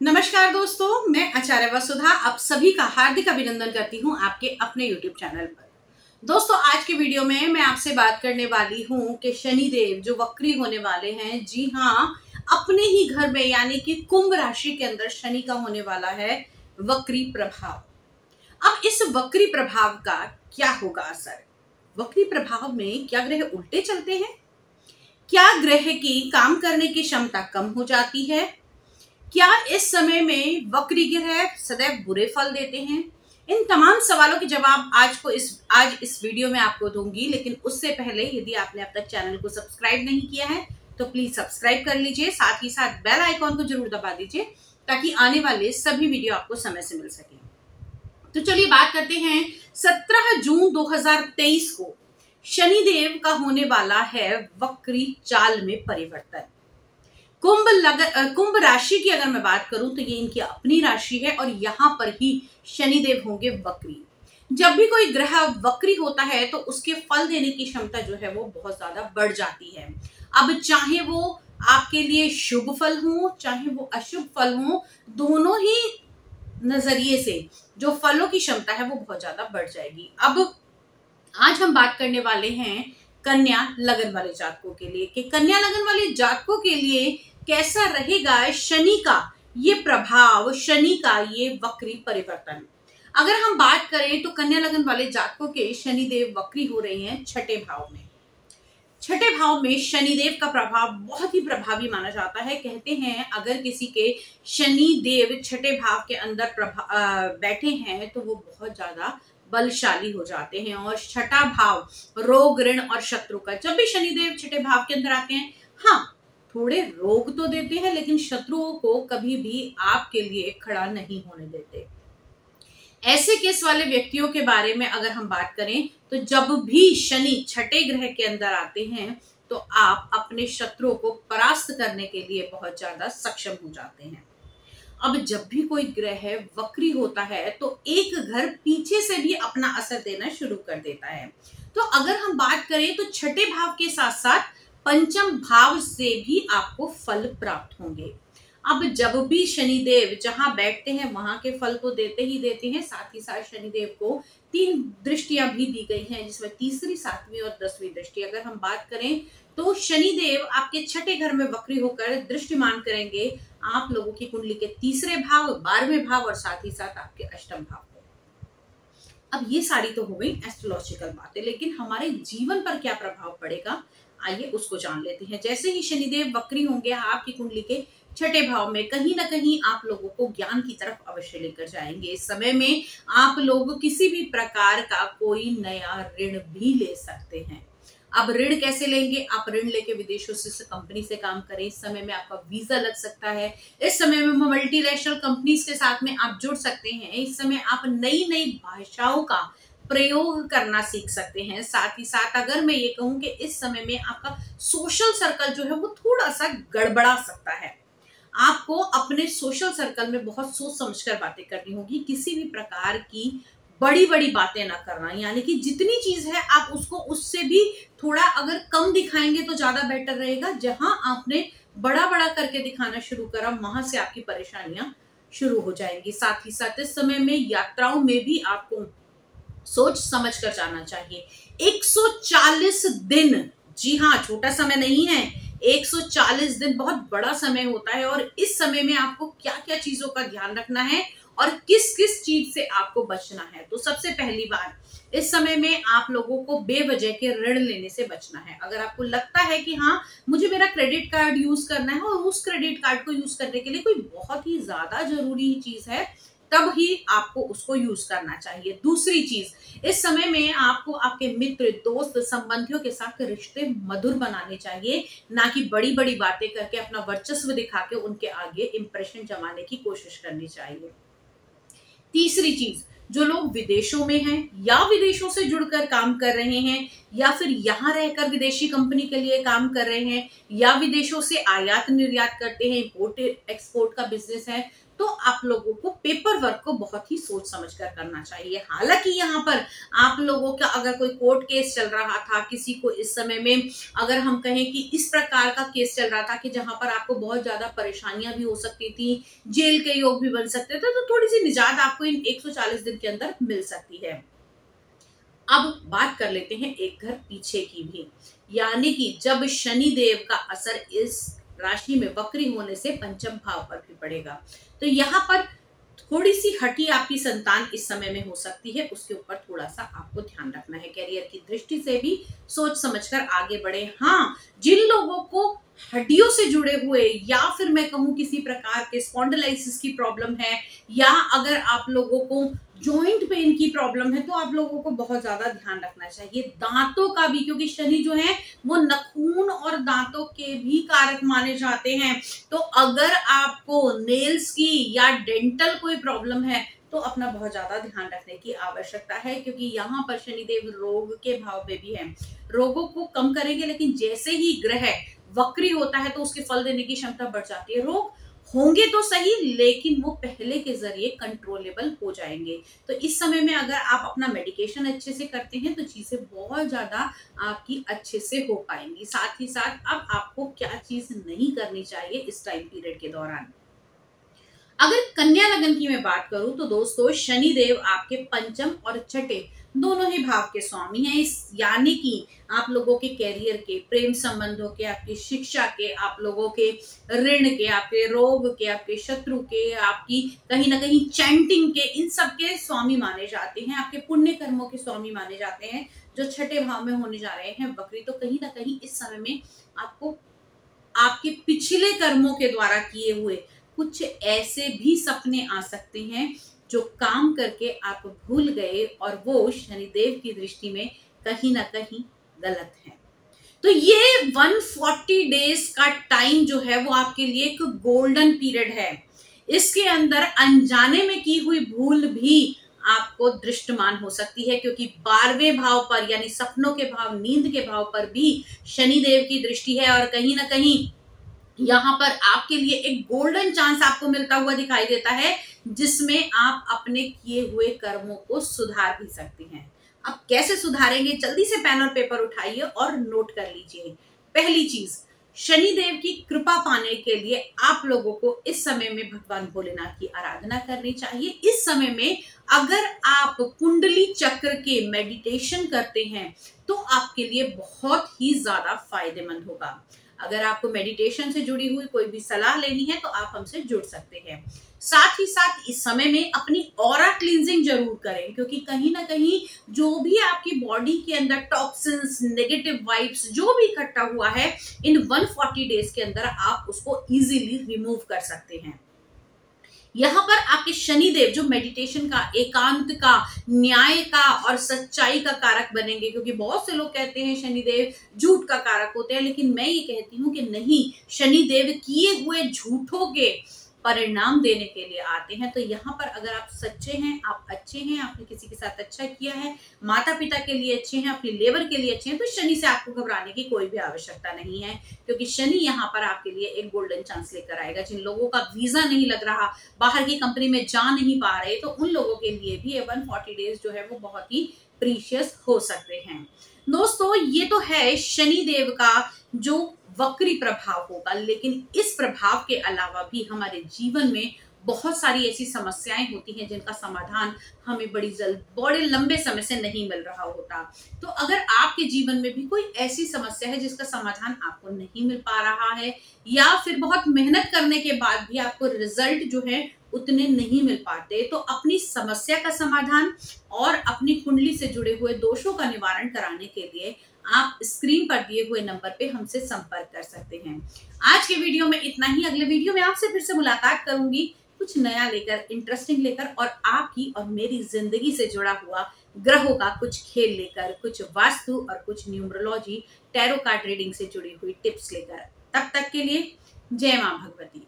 नमस्कार दोस्तों, मैं आचार्य वसुधा आप सभी का हार्दिक अभिनंदन करती हूं आपके अपने YouTube चैनल पर। दोस्तों, आज के वीडियो में मैं आपसे बात करने वाली हूं कि शनिदेव जो वक्री होने वाले हैं, जी हाँ, अपने ही घर में यानी कि कुंभ राशि के अंदर शनि का होने वाला है वक्री प्रभाव। अब इस वक्री प्रभाव का क्या होगा असर? वक्री प्रभाव में क्या ग्रह उल्टे चलते हैं? क्या ग्रह की काम करने की क्षमता कम हो जाती है? क्या इस समय में वक्री ग्रह सदैव बुरे फल देते हैं? इन तमाम सवालों के जवाब आज इस वीडियो में आपको दूंगी। लेकिन उससे पहले यदि आपने अब तक चैनल को सब्सक्राइब नहीं किया है तो प्लीज सब्सक्राइब कर लीजिए, साथ ही साथ बेल आइकॉन को जरूर दबा दीजिए ताकि आने वाले सभी वीडियो आपको समय से मिल सके। तो चलिए बात करते हैं। 17 जून 2023 को शनिदेव का होने वाला है वक्री चाल में परिवर्तन। कुंभ राशि की अगर मैं बात करूं तो ये इनकी अपनी राशि है और यहां पर ही शनिदेव होंगे वक्री। जब भी कोई ग्रह वक्री होता है तो उसके फल देने की क्षमता जो है वो बहुत ज्यादा बढ़ जाती है। अब चाहे वो आपके लिए शुभ फल हो चाहे वो अशुभ फल हो, दोनों ही नजरिए से जो फलों की क्षमता है वो बहुत ज्यादा बढ़ जाएगी। अब आज हम बात करने वाले हैं कन्या लगन वाले जातकों के लिए कि कन्या लगन वाले जातकों के लिए कैसा रहेगा शनि का ये प्रभाव, शनि का ये वक्री परिवर्तन। अगर हम बात करें तो कन्या लगन वाले जातकों के शनिदेव वक्री हो रहे हैं छठे भाव में। छठे भाव में शनिदेव का प्रभाव बहुत ही प्रभावी माना जाता है। कहते हैं अगर किसी के शनिदेव छठे भाव के अंदर बैठे हैं तो वो बहुत ज्यादा बलशाली हो जाते हैं। और छठा भाव रोग, ऋण और शत्रु का, जब भी शनिदेव छठे भाव के अंदर आते हैं, हाँ थोड़े रोग तो देते हैं लेकिन शत्रुओं को कभी भी आपके लिए खड़ा नहीं होने देते। ऐसे केस वाले व्यक्तियों के बारे में अगर हम बात करें तो जब भी शनि छठे ग्रह के अंदर आते हैं तो आप अपने शत्रुओं को परास्त करने के लिए बहुत ज्यादा सक्षम हो जाते हैं। अब जब भी कोई ग्रह वक्री होता है तो एक घर पीछे से भी अपना असर देना शुरू कर देता है। तो अगर हम बात करें तो छठे भाव के साथ साथ पंचम भाव से भी आपको फल प्राप्त होंगे। अब जब भी शनिदेव जहां बैठते हैं वहां के फल तो देते ही देते हैं, साथ ही साथ शनिदेव को 3 दृष्टियां भी दी गई हैं, जिसमें तीसरी, 7वीं और 10वीं दृष्टि। अगर हम बात करें तो शनिदेव आपके छठे घर में वक्री होकर दृष्टिमान करेंगे आप लोगों की कुंडली के तीसरे भाव, 12वें भाव और साथ ही साथ आपके अष्टम भाव को। अब ये सारी तो हो गई एस्ट्रोलॉजिकल बातें, लेकिन हमारे जीवन पर क्या प्रभाव पड़ेगा आइए उसको जान लेते हैं। जैसे ही शनिदेव वक्री होंगे आपकी कुंडली के छठे भाव में, कहीं ना कहीं आप लोगों को ज्ञान की तरफ अवश्य लेकर जाएंगे। इस समय में आप लोग किसी भी प्रकार का कोई नया ऋण भी ले सकते हैं। अब ऋण कैसे लेंगे? आप ऋण लेके विदेशों से कंपनी से काम करें। इस समय में आपका वीजा लग सकता है। इस समय में मल्टीनेशनल कंपनीज के साथ में आप जुड़ सकते हैं। इस समय आप नई नई भाषाओं का प्रयोग करना सीख सकते हैं। साथ ही साथ अगर मैं ये कहूं कि इस समय में आपका सोशल सर्कल जो है वो थोड़ा सा गड़बड़ा सकता है। आपको अपने सोशल सर्कल में बहुत सोच समझकर बातें करनी होगी। किसी भी प्रकार की बड़ी बड़ी बातें ना करना, यानी कि जितनी चीज है आप उसको उससे भी थोड़ा अगर कम दिखाएंगे तो ज्यादा बेटर रहेगा। जहां आपने बड़ा बड़ा करके दिखाना शुरू करा वहां से आपकी परेशानियां शुरू हो जाएंगी। साथ ही साथ इस समय में यात्राओं में भी आपको सोच समझ कर जाना चाहिए। 140 दिन, जी हाँ, छोटा समय नहीं है। 140 दिन बहुत बड़ा समय होता है और इस समय में आपको क्या क्या चीजों का ध्यान रखना है और किस किस चीज से आपको बचना है। तो सबसे पहली बात, इस समय में आप लोगों को बेवजह के ऋण लेने से बचना है। अगर आपको लगता है कि हाँ मुझे मेरा क्रेडिट कार्ड यूज करना है और उस क्रेडिट कार्ड को यूज करने के लिए कोई बहुत ही ज्यादा जरूरी चीज है, तब ही आपको उसको यूज करना चाहिए। दूसरी चीज, इस समय में आपको आपके मित्र, दोस्त, संबंधियों के साथ रिश्ते मधुर बनाने चाहिए, ना कि बड़ी बड़ी बातें करके अपना वर्चस्व दिखा के उनके आगे इंप्रेशन जमाने की कोशिश करनी चाहिए। तीसरी चीज, जो लोग विदेशों में हैं या विदेशों से जुड़कर काम कर रहे हैं या फिर यहाँ रहकर विदेशी कंपनी के लिए काम कर रहे हैं या विदेशों से आयात निर्यात करते हैं, इंपोर्ट एक्सपोर्ट का बिजनेस है, तो आप लोगों को पेपर वर्क को बहुत ही सोच समझकर करना चाहिए। हालांकि यहाँ पर आप लोगों का अगर कोई कोर्ट केस चल रहा था, किसी को इस समय में अगर हम कहें कि इस प्रकार का केस चल रहा था कि जहां पर आपको बहुत ज्यादा परेशानियां भी हो सकती थी, जेल के योग भी बन सकते थे, तो थोड़ी सी निजात आपको इन 140 दिन के अंदर मिल सकती है। अब बात कर लेते हैं एक घर पीछे की भी, यानी कि जब शनि देव का असर इस राशि में वक्री होने से पंचम भाव पर भी पड़ेगा, तो यहाँ पर थोड़ी सी हठी आपकी संतान इस समय में हो सकती है, उसके ऊपर थोड़ा सा आपको ध्यान रखना है। करियर की दृष्टि से भी सोच समझकर आगे बढ़े। हाँ, जिन लोगों को हड्डियों से जुड़े हुए या फिर मैं कहूं किसी प्रकार के स्पॉन्डिलाइसिस की प्रॉब्लम है या अगर आप लोगों को जॉइंट पेन की प्रॉब्लम है, तो आप लोगों को बहुत ज्यादा ध्यान रखना चाहिए। दांतों का भी, क्योंकि शनि जो है वो नाखून और दांतों के भी कारक माने जाते हैं, तो अगर आपको नेल्स की या डेंटल कोई प्रॉब्लम है तो अपना बहुत ज्यादा ध्यान रखने की आवश्यकता है, क्योंकि यहाँ पर शनिदेव रोग के भाव में भी है। रोगों को कम करेंगे, लेकिन जैसे ही ग्रह वक्री होता है तो उसके फल देने की क्षमता बढ़ जाती है। रोग होंगे तो सही, लेकिन वो पहले के जरिए कंट्रोलेबल हो जाएंगे। तो इस समय में अगर आप अपना मेडिकेशन अच्छे से करते हैं तो चीजें बहुत ज्यादा आपकी अच्छे से हो पाएंगी। साथ ही साथ अब आपको क्या चीज नहीं करनी चाहिए इस टाइम पीरियड के दौरान। अगर कन्या लगन की मैं बात करूं तो दोस्तों शनि देव आपके पंचम और छठे दोनों ही भाव के स्वामी हैं, इस यानी कि आप लोगों के कैरियर के, प्रेम संबंधों के, आपकी शिक्षा के, आप लोगों के ऋण के, आपके रोग के, आपके शत्रु के, आपकी कहीं ना कहीं चैंटिंग के, इन सब के स्वामी माने जाते हैं। आपके पुण्य कर्मों के स्वामी माने जाते हैं जो छठे भाव में होने जा रहे हैं वक्री। तो कहीं ना कहीं इस समय में आपको आपके पिछले कर्मों के द्वारा किए हुए कुछ ऐसे भी सपने आ सकते हैं जो काम करके आप भूल गए और वो शनिदेव की दृष्टि में कहीं ना कहीं गलत है। तो ये 140 डेज का टाइम जो है वो आपके लिए एक गोल्डन पीरियड है। इसके अंदर अनजाने में की हुई भूल भी आपको दृष्टमान हो सकती है, क्योंकि 12वें भाव पर यानी सपनों के भाव, नींद के भाव पर भी शनिदेव की दृष्टि है और कहीं ना कहीं यहाँ पर आपके लिए एक गोल्डन चांस आपको मिलता हुआ दिखाई देता है, जिसमें आप अपने किए हुए कर्मों को सुधार भी सकते हैं। अब कैसे सुधारेंगे, जल्दी से पेन और पेपर उठाइए और नोट कर लीजिए। पहली चीज, शनिदेव की कृपा पाने के लिए आप लोगों को इस समय में भगवान भोलेनाथ की आराधना करनी चाहिए। इस समय में अगर आप कुंडली चक्र के मेडिटेशन करते हैं तो आपके लिए बहुत ही ज्यादा फायदेमंद होगा। अगर आपको मेडिटेशन से जुड़ी हुई कोई भी सलाह लेनी है तो आप हमसे जुड़ सकते हैं। साथ ही साथ इस समय में अपनी ऑरा क्लींजिंग जरूर करें, क्योंकि कहीं ना कहीं जो भी आपकी बॉडी के अंदर टॉक्सिन्स, नेगेटिव वाइब्स जो भी इकट्ठा हुआ है, इन 140 डेज के अंदर आप उसको इजीली रिमूव कर सकते हैं। यहाँ पर आपके शनिदेव जो मेडिटेशन का, एकांत का, न्याय का और सच्चाई का कारक बनेंगे, क्योंकि बहुत से लोग कहते हैं शनिदेव झूठ का कारक होते हैं, लेकिन मैं ये कहती हूँ कि नहीं, शनिदेव किए हुए झूठों के परिणाम देने के लिए आते हैं। तो यहाँ पर अगर आप सच्चे हैं, आप अच्छे हैं, आपने किसी के साथ अच्छा किया है, माता पिता के लिए अच्छे हैं, अपनी लेबर के लिए अच्छे हैं, तो शनि से आपको घबराने की कोई भी आवश्यकता नहीं है, क्योंकि शनि यहाँ पर आपके लिए एक गोल्डन चांस लेकर आएगा। जिन लोगों का वीजा नहीं लग रहा, बाहर की कंपनी में जा नहीं पा रहे, तो उन लोगों के लिए भी 140 डेज जो है वो बहुत ही प्रीशियस हो सकते हैं। दोस्तों ये तो है शनिदेव का जो वक्री प्रभाव होगा, लेकिन इस प्रभाव के अलावा भी हमारे जीवन में बहुत सारी ऐसी समस्याएं होती हैं जिनका समाधान हमें बड़े लंबे समय से नहीं मिल रहा होता। तो अगर आपके जीवन में भी कोई ऐसी समस्या है जिसका समाधान आपको नहीं मिल पा रहा है, या फिर बहुत मेहनत करने के बाद भी आपको रिजल्ट जो है उतने नहीं मिल पाते, तो अपनी समस्या का समाधान और अपनी कुंडली से जुड़े हुए दोषों का निवारण कराने के लिए आप स्क्रीन पर दिए हुए नंबर पे हमसे संपर्क कर सकते हैं। आज के वीडियो में इतना ही। अगले वीडियो में आपसे फिर से मुलाकात करूंगी, कुछ नया लेकर, इंटरेस्टिंग लेकर, और आपकी और मेरी जिंदगी से जुड़ा हुआ ग्रहों का कुछ खेल लेकर, कुछ वास्तु और कुछ न्यूमरोलॉजी, टैरो कार्ड रीडिंग से जुड़ी हुई टिप्स लेकर। तब तक के लिए जय मां भगवती।